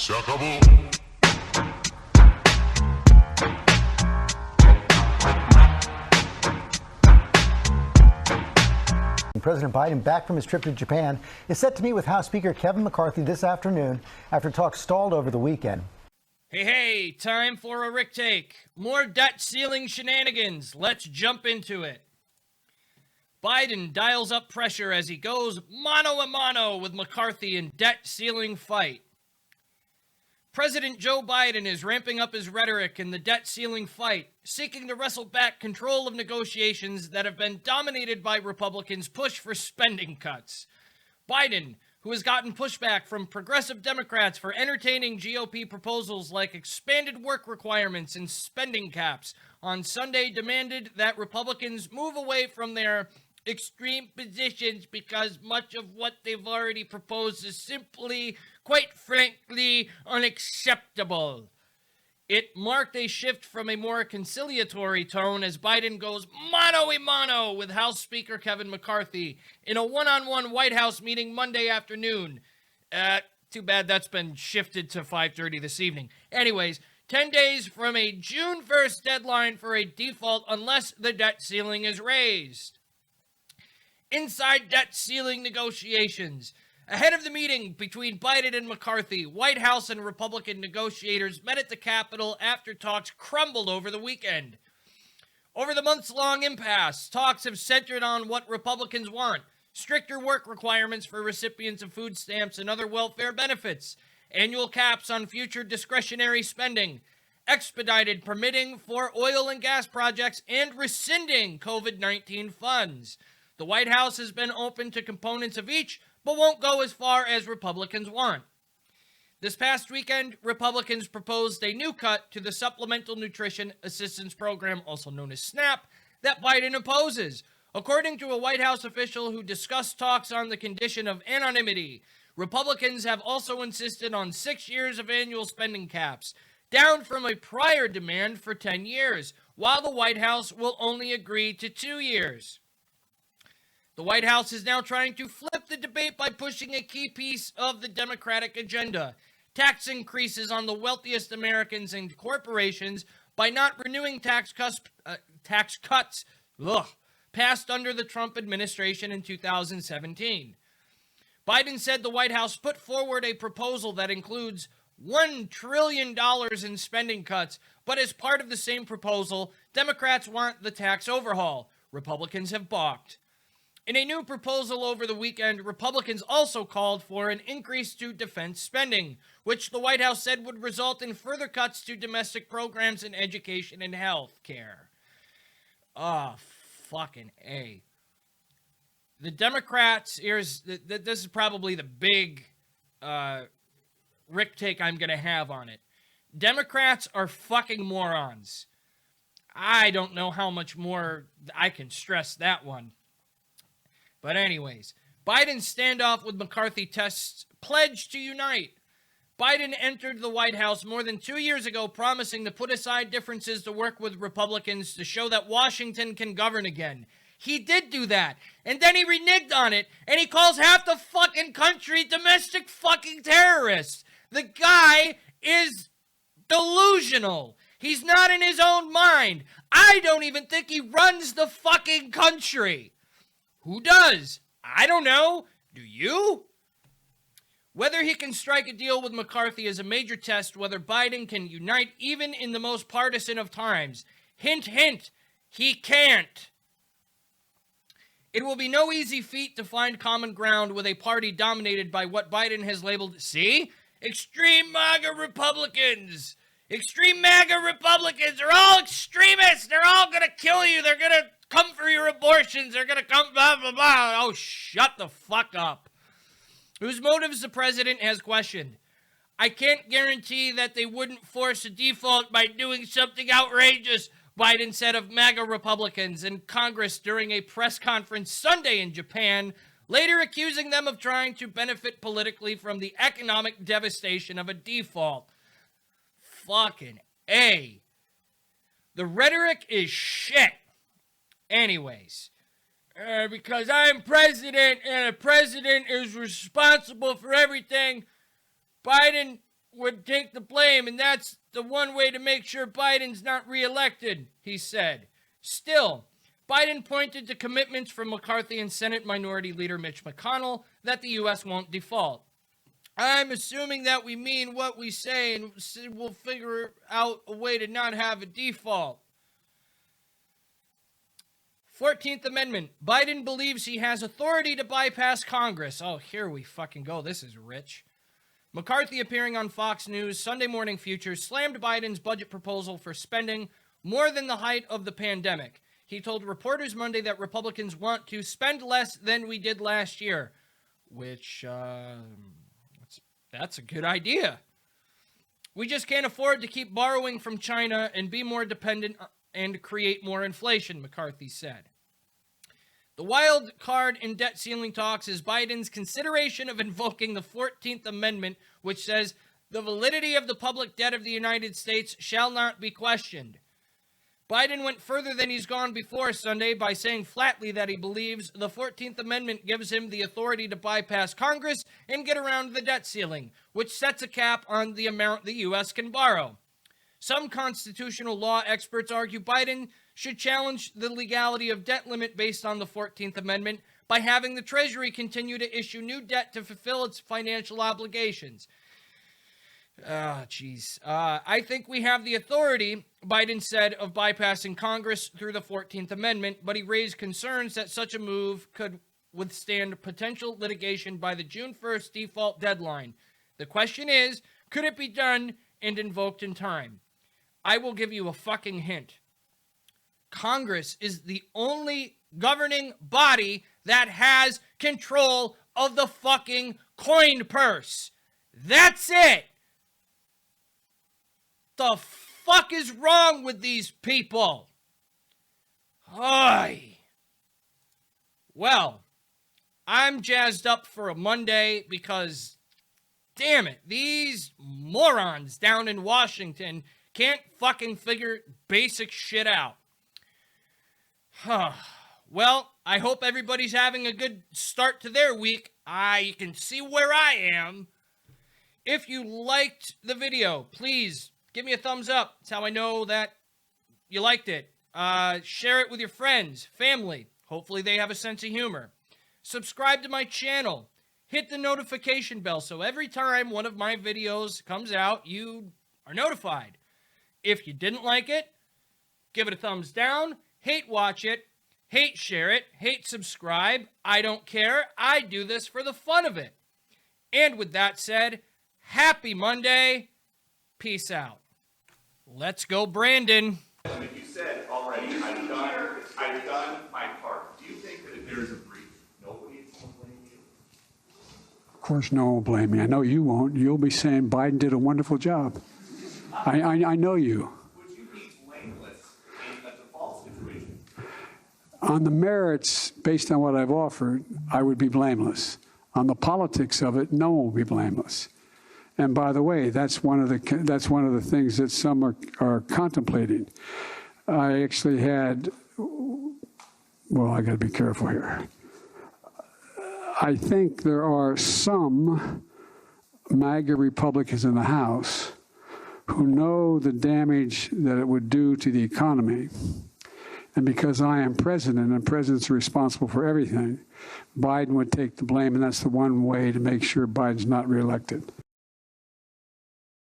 Se acabó. President Biden, back from his trip to Japan, is set to meet with House Speaker Kevin McCarthy this afternoon after talks stalled over the weekend. Hey, time for a Rick Take. More debt ceiling shenanigans. Let's jump into it. Biden dials up pressure as he goes mano a mano with McCarthy in debt ceiling fight. President Joe Biden is ramping up his rhetoric in the debt ceiling fight, seeking to wrestle back control of negotiations that have been dominated by Republicans' push for spending cuts. Biden, who has gotten pushback from progressive Democrats for entertaining GOP proposals like expanded work requirements and spending caps, on Sunday demanded that Republicans move away from their extreme positions because much of what they've already proposed is simply, quite frankly, unacceptable. It marked a shift from a more conciliatory tone as Biden goes mano a mano with House Speaker Kevin McCarthy in a one-on-one White House meeting Monday afternoon. Too bad that's been shifted to 5:30 this evening. Anyways, 10 days from a June 1st deadline for a default unless the debt ceiling is raised. Inside debt ceiling negotiations. Ahead of the meeting between Biden and McCarthy, White House and Republican negotiators met at the Capitol after talks crumbled over the weekend. Over the months-long impasse, talks have centered on what Republicans want: stricter work requirements for recipients of food stamps and other welfare benefits, annual caps on future discretionary spending, expedited permitting for oil and gas projects, and rescinding COVID-19 funds. The White House has been open to components of each, but won't go as far as Republicans want. This past weekend, Republicans proposed a new cut to the Supplemental Nutrition Assistance Program, also known as SNAP, that Biden opposes. According to a White House official who discussed talks on the condition of anonymity, Republicans have also insisted on 6 years of annual spending caps, down from a prior demand for 10 years, while the White House will only agree to 2 years. The White House is now trying to flip the debate by pushing a key piece of the Democratic agenda: tax increases on the wealthiest Americans and corporations by not renewing tax cuts passed under the Trump administration in 2017. Biden said the White House put forward a proposal that includes $1 trillion in spending cuts, but as part of the same proposal, Democrats want the tax overhaul. Republicans have balked. In a new proposal over the weekend, Republicans also called for an increase to defense spending, which the White House said would result in further cuts to domestic programs in education and health care. Fucking A. The Democrats, this is probably the big Rick take I'm going to have on it. Democrats are fucking morons. I don't know how much more I can stress that one. But anyways, Biden's standoff with McCarthy tests pledge to unite. Biden entered the White House more than 2 years ago promising to put aside differences to work with Republicans to show that Washington can govern again. He did do that, and then he reneged on it, and he calls half the fucking country domestic fucking terrorists. The guy is delusional. He's not in his own mind. I don't even think he runs the fucking country. Who does? I don't know. Do you? Whether he can strike a deal with McCarthy is a major test whether Biden can unite even in the most partisan of times. Hint, hint, he can't. It will be no easy feat to find common ground with a party dominated by what Biden has labeled, see, extreme MAGA Republicans. Extreme MAGA Republicans are all extremists. They're all going to kill you. They're going to come for your abortions. They're going to come blah, blah, blah. Oh, shut the fuck up. Whose motives the president has questioned. I can't guarantee that they wouldn't force a default by doing something outrageous, Biden said of MAGA Republicans in Congress during a press conference Sunday in Japan, later accusing them of trying to benefit politically from the economic devastation of a default. Fucking A. The rhetoric is shit. Anyways, because I'm president and a president is responsible for everything, Biden would take the blame, and that's the one way to make sure Biden's not reelected, he said. Still, Biden pointed to commitments from McCarthy and Senate Minority Leader Mitch McConnell that the U.S. won't default. I'm assuming that we mean what we say, and we'll figure out a way to not have a default. 14th Amendment. Biden believes he has authority to bypass Congress. Oh, here we fucking go. This is rich. McCarthy, appearing on Fox News Sunday Morning Futures, slammed Biden's budget proposal for spending more than the height of the pandemic. He told reporters Monday that Republicans want to spend less than we did last year, which, that's a good idea. We just can't afford to keep borrowing from China and be more dependent and create more inflation, McCarthy said. The wild card in debt ceiling talks is Biden's consideration of invoking the 14th Amendment, which says the validity of the public debt of the United States shall not be questioned. Biden went further than he's gone before Sunday by saying flatly that he believes the 14th Amendment gives him the authority to bypass Congress and get around the debt ceiling, which sets a cap on the amount the U.S. can borrow. Some constitutional law experts argue Biden should challenge the legality of debt limit based on the 14th Amendment by having the Treasury continue to issue new debt to fulfill its financial obligations. I think we have the authority, Biden said, of bypassing Congress through the 14th Amendment, but he raised concerns that such a move could withstand potential litigation by the June 1st default deadline. The question is, could it be done and invoked in time? I will give you a fucking hint. Congress is the only governing body that has control of the fucking coin purse. That's it. The fuck is wrong with these people? Oy. Well, I'm jazzed up for a Monday because, damn it, these morons down in Washington can't fucking figure basic shit out. Well, I hope everybody's having a good start to their week. You can see where I am. If you liked the video, please give me a thumbs up. That's how I know that you liked it. Share it with your friends, family. Hopefully they have a sense of humor. Subscribe to my channel. Hit the notification bell so every time one of my videos comes out, you are notified. If you didn't like it, give it a thumbs down. Hate watch it. Hate share it. Hate subscribe. I don't care. I do this for the fun of it. And with that said, happy Monday. Peace out. Let's go, Brandon. You said already, I've done my part. Do you think that if there is a breach, nobody will blame you? Of course, no one will blame me. I know you won't. You'll be saying Biden did a wonderful job. I know you. Would you be blameless in a default situation? On the merits, based on what I've offered, I would be blameless. On the politics of it, no one will be blameless. And by the way, that's one of the things that some are contemplating. I actually had, well, I got to be careful here. I think there are some MAGA Republicans in the House who know the damage that it would do to the economy. And because I am president and presidents are responsible for everything, Biden would take the blame, and that's the one way to make sure Biden's not reelected.